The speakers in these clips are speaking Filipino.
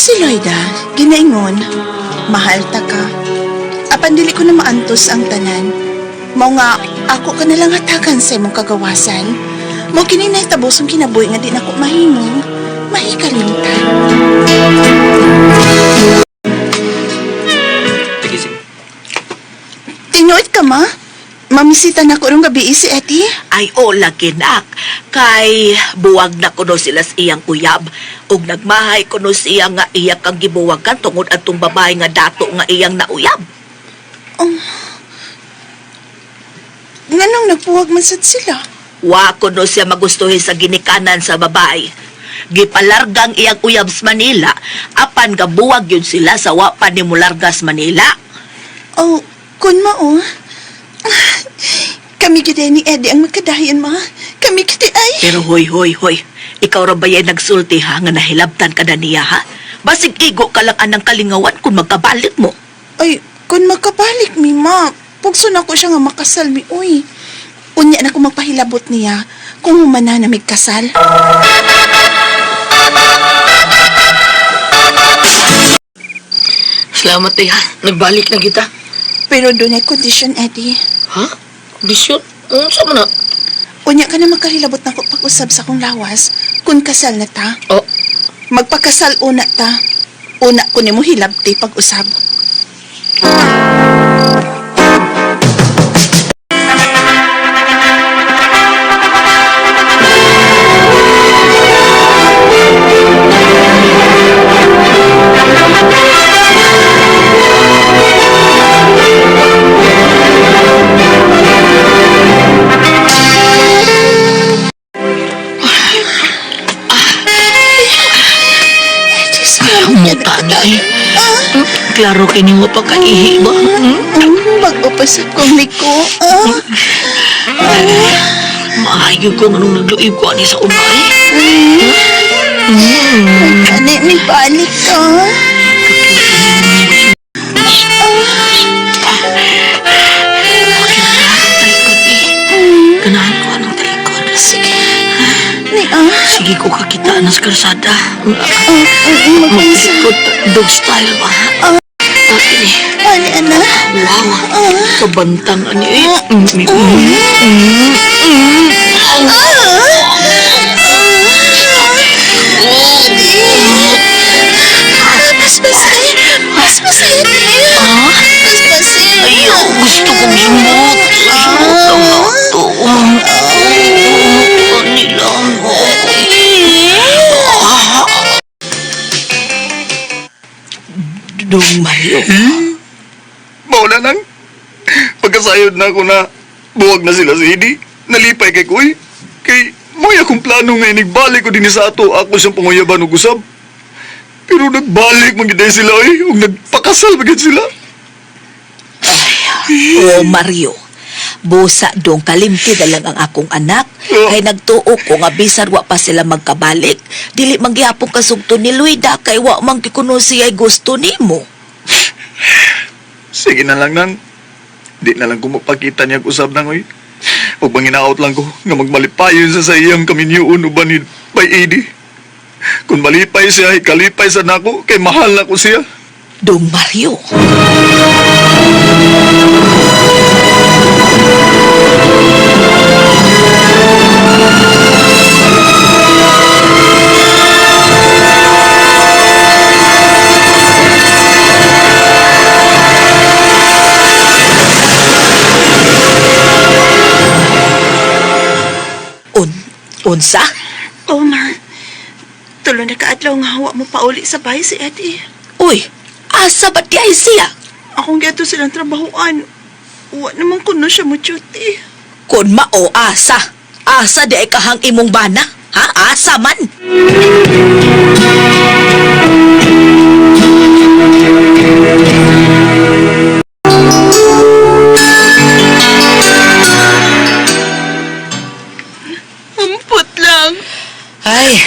si Loida, ginaingon, mahal ta ka. Apan dili ko na maantos ang tanan. Mao nga, ako ka nalang hatagan sa imong kagawasan. Mao kini nahitabo song kinabuhi nga di na ko mahimong mahikalimtan. Tigising. Tinuod ka, ma? Mamisita na ko rong gabi si Eti? Ay, o, laki nak. Kay buwag na kuno sila sa iyang uyab. Ug nagmahay kuno siya nga iya kang gibuwagan tungod atong babae nga dato nga iyang nauyab. Nganong nagpuwag man sad sila? Wa kuno siya magustuhin sa ginikanan sa babae. Gipalargang iyang uyab sa Manila, apan gabuwag yun sila sa wa pa ni mulargas Manila. Oh, kun mao. Kami gid ni Eddie ang magkadayon, ma. Kami gid ay. Pero hoy. Ikaw ra ba yan nagsulti ha nga nahilabtan ka na niya ha? Basig igo ka lang anang kalingawan kung magkabalik mo. Ay, kun makabalik mi, ma. Pugso na ko siya nga makasal mi, uy. Unya na ko magpahilabot niya kung humana na may kasal. Salamat ha. Nagbalik na kita. Pero doon ay condition, Eddie. Ha? Bisyon? Sa man na? Unya ka na magkahilabot na ko pag-usab sa kong lawas kung kasal na ta. Oh, Magpakasal una ta. Una ko ni mo hilabti pag-usab. muta na eh. Klaro kini mo pa kaihi ba? Bago pa sa kong liko. Maayo ko anong nagluib ko ani sa unay. Kani, may balik ka. Ganahan ko anong talikod. Sige. Ni, Sige ko kakita na sa karsada. Magpansa. Maglikod dog style ba? Ini. Ani, anak. Wow. Kabantang ani eh. Paspasin. Paspasin. Paspasin. Ayaw, gusto kong sumot. Sumot ang nato. Nilang ako. Dong Mario. Mauna lang. Pagkasayod na ako na buwag na sila sa Hidi, nalipay kay Kuy. Kay may akong plano nga inigbalik ko din sa ato ako siyang panguyaban og usab. Pero nagbalik magiday sila ug nagpakasal magid sila. O Mario, busa dong kalimti na lang ang akong anak. Kay nagtuo ko nga bisan wa pa sila magkabalik. Dili manggihapon kasugto ni Luida kay wa man gikuno siya gusto nimo. Sige na lang nang. Di na lang ko mapakita niya usab nang oy. Ug manginaot lang ko nga magmalipayon sa iyang kaminyuon uban ni by Edi. Kung malipay siya, kalipay sa nako kay mahal na ko siya. Dong Mario. Unsa? Omar, tulo na kaadlaw nga hawa mo pauli sa bahay si Eddie. Uy, asa ba't kaya siya? Akong gato silang trabahoan. Wa naman kuno siya mo duty. Kun mao asa. Asa di ay kahang imong bana? Ha? Asa man? Ampot lang.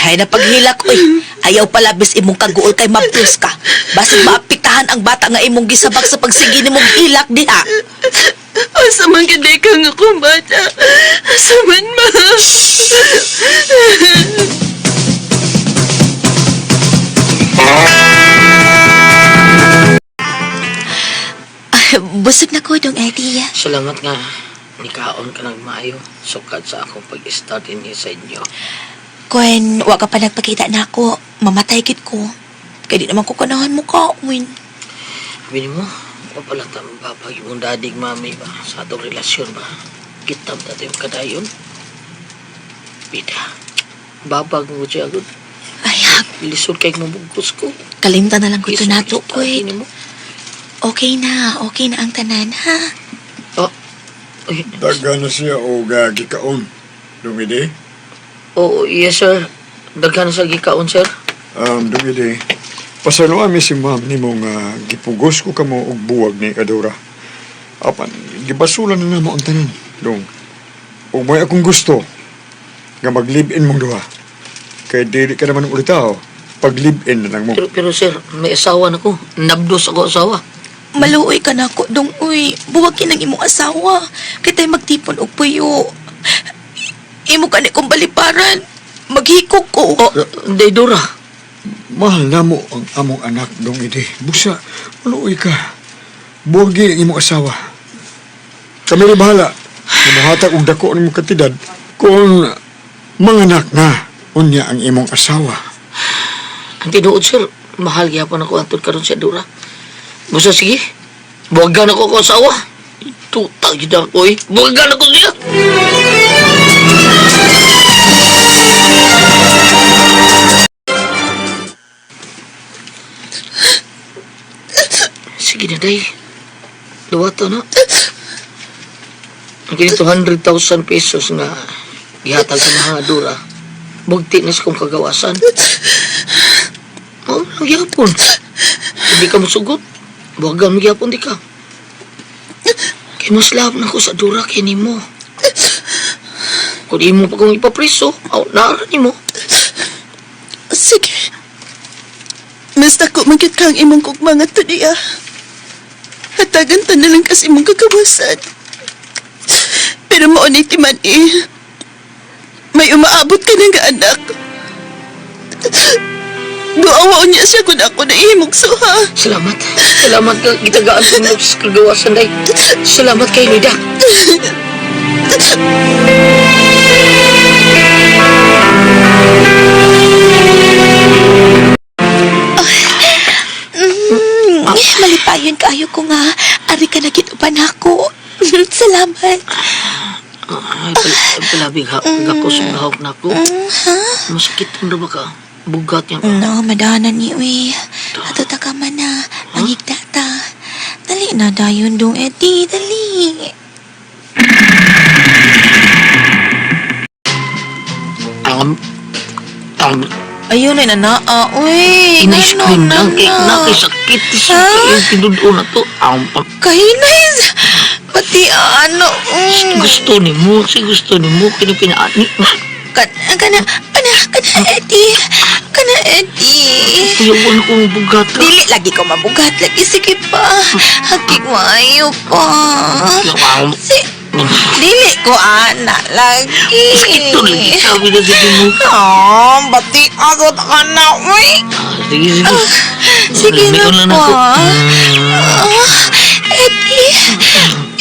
Ay napaghilak, uy. Ayaw palabis imong kaguol kay mabdos ka. Basig maapiktahan ang bata nga imong gisabak sa pagsigi nimong hilak diha. Asa man kaday ka nga kong bata. Asa man, ma. Busog na ko, Dong Eddie. Salamat nga. Nikaon ka ng maayo. Sukad sa akong pag-start in sa inyo. Kung wa ka pa nagpakita na ako, mamatay kit ko. Kaya di naman ko kanahan mo ka, Win. Bini mo, mapalata mong babag yung dadig mami ba sa atong relasyon ba? Kitab natin yung kadayon. Bida, babag mo siya agad. Ayak, Lisod kay mabugkos ko. kalimtan na lang ko ito nato ko, Bini mo. Okay na ang tanan, ha? Oh, ay, Daga na siya o gagikaon. Dumidi? oh, yes sir. Daghan sa gikaon sir. Dumidi. Pasaluan mi si ma'am ni mong gipugos ko kamo og buwag ni Kadora. Apan, gibasulan na namo ang tanan. Dong, o may akong gusto nga mag-live-in mong duha. Kaya dili ka naman ulit tao. Pag-live-in na lang mo. Pero sir, may asawa na ko. Nabdos ako asawa. Maluoy ka na ako, Dong, uy. Buwagin ang imong asawa. Kaya tayo magtipon og puyo. Imo ka ni kong baliparan. Maghikog ko. Oh, Daydora. Mahal na mo ang among anak, dong ide. Busa, maluoy ka. Buwagi ang imong asawa. Kami rin bahala. Namuhatag og dako ng mong katidad kung manganak na unya ang imong asawa. Ang tinuod sir, mahal gyapon ako antod karon sa Dora. Busa sige. Buwagan ako asawa. Tutag yun ako eh. Buwagan ako siya. Sige na, day. Luwato na. Ang kini 200,000 pesos nga ihatag sa mga Dora. Bugti na sa kong kagawasan. Oh, nagyapon. Hindi ka masugot. Buwagan magyapon di ka. Kaya mas lahap na ko sa Dora kay ni mo. Kung di mo pa kong ipapreso, naaran ni mo. Sige. Mas dako magyud kang imong kugmangat to diya. Hatagan ta na lang kasi imong kagawasan. Pero mao ni timan may umaabot ka na nga anak. Duawa niya siya kung ako na ihimog suha. Salamat. Salamat ka. Gitagaan ko mo sa kagawasan, day. Salamat kay Lida. Malipayon kayo ko nga. Ari ka na gitupan ako. Salamat. Ay, palabig ako sa gahok na ako. Masakit mo ba ka? Bugat niya ka. No, madahanan ni Uy. Ato ta ka man na. Mangigda ta. Dali na dayon, Dong Eddie. Dali. Ayun ay nanaa. Uy. Ina-scream lang kay nakisakit sa yung tinudo na to. Kahinay. Pati ano. Gusto ni mo, kinipinaani. Kana Eddie. Kana Eddie. Kuyawan akong bugat ka. Dili lagi ko mabugat. Lagi sige pa. Hakik maayo pa. Dili ko ana lagi. Ito lagi sabi na sige mo. Bati agad ka na. Uy. Sige. Sige na Lamion lang po. ako.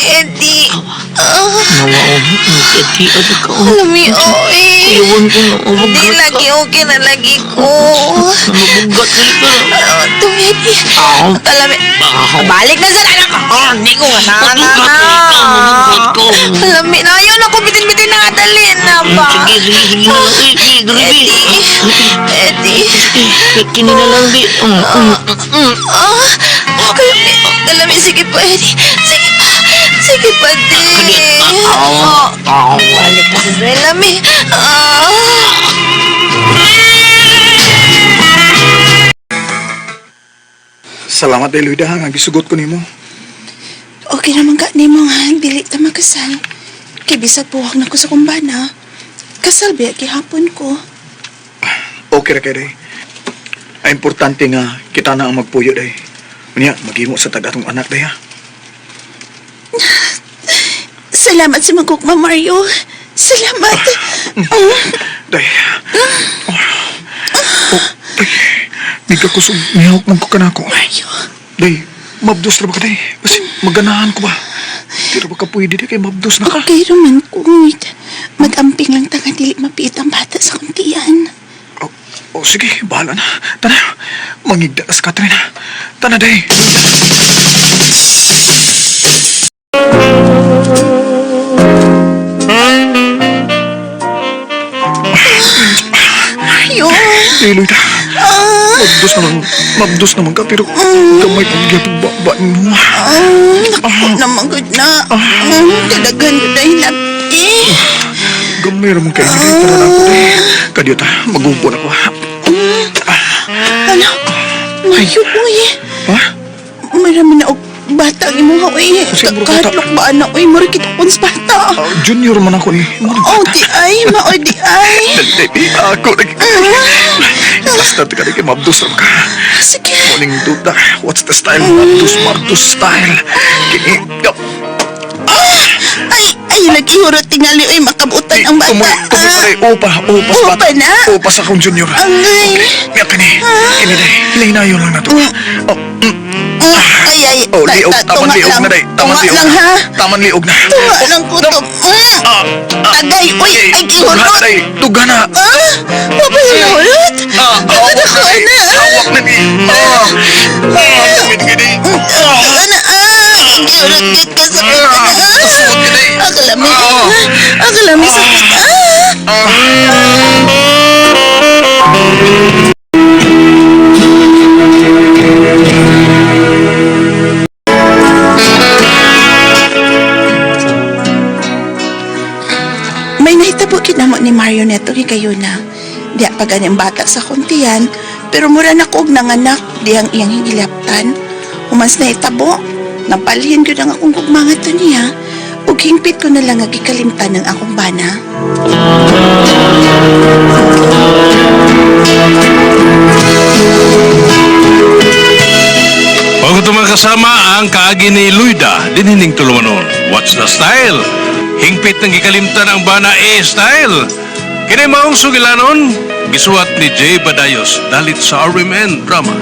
Eddie. Nawaon. Eti, ati ka. Alam mo yun, Kuyawan ko na Hindi bugat ka. lagi okay na lagi ko. Nabugat ka. Itong Eddie. Alam mo, balik na sa anak ko. Hindi ko nga Mabugat ka. Alam mo, na yun ako bitin-bitin na kadalin na ba? Sige na lang. Eddie. Kini na lang, di. Alam mo, sige pa, Eddie. Sige pa, di. Balik na sa Selami. Salamat dahil Luida nga gisugot ko nimo. Okay naman ka ni mo nga, dili ta makasal. Kay bisag buwag na ko sa kumbana. Kasal biya gihapon ko. Okay ra kay day. Ay importante nga kita na ang magpuyo day. Unya maghimo sa tagatong anak day ha. Salamat sa magkukma, Mario. Salamat. Day. May kakusog nihawak mong kukanako. Mario. Day, mabdos na ba ka day? Basin, maganahan ko ba? Pero baka pwede di kay mabdos na ka. Okay raman, kuy. Mag-amping lang tanga dili mapiit ang bata sa kuntian. O sige, bahala na. Tana, mangigda ka sa Katrina. Tana, day. Yun. Iloy ta. Mabdos naman ka, pero gamay ang gyapag babaan mo. Naku naman good na. Dalagan ko dahil labi. Gamay naman kayo, day. Tara na ako, day. Kadyo ta, mag-upo na ko, ha? Ano? Mayo, uy. Ha? Marami na og bata ang imuha, uy. Kasi mura bata. Kahatlok ba na, uy. Mura kita kung sa bata. Junior man ako ni. Oh, di ay. Maoy, di ay. Dali, ako lagi. Basta ka rin kay mabdos naman ka. Sige. Morning duda. What's the style? Mabdos style. Kini, Ay, nag-ihurot tingali, uy. Makabutan ang bata. Tumoy sa day. Upas Upa bata. na? Upas akong junior. Angay. Nga kini. Kini day. Hinayon lang na to. Ay. Oh, liog. Taman Tunga liog lang. na day. Taman Tunga liog. lang, ha? Taman liog na. Tunga lang kutob. Tagay, uy. Ay, gihurot. Day. Tuga na. Papayulot. Hawak na day. Hawak na day. Gini. Gihurot kit ka sa bata. Suot ka day. Akalami. Akalami sakit. May nahitabo kinamo ni Marionette o kayo na. Di pa ganyang bata sa kuntian, pero mura na ko og nanganak diyang iyang higilaptan. Humans na itabo, napalhin ko ng akong gugmanga to niya, ug hingpit ko na lang nga gikalimtan ng akong bana. Bago ito mga kasama ang kaagi ni Luida, dinining tulumanon. What's the style? Hingpit ng gikalimtan ang bana style. Kini maong sugilanon, gisuwat ni Jay Badayos, dalit sa RMN Drama.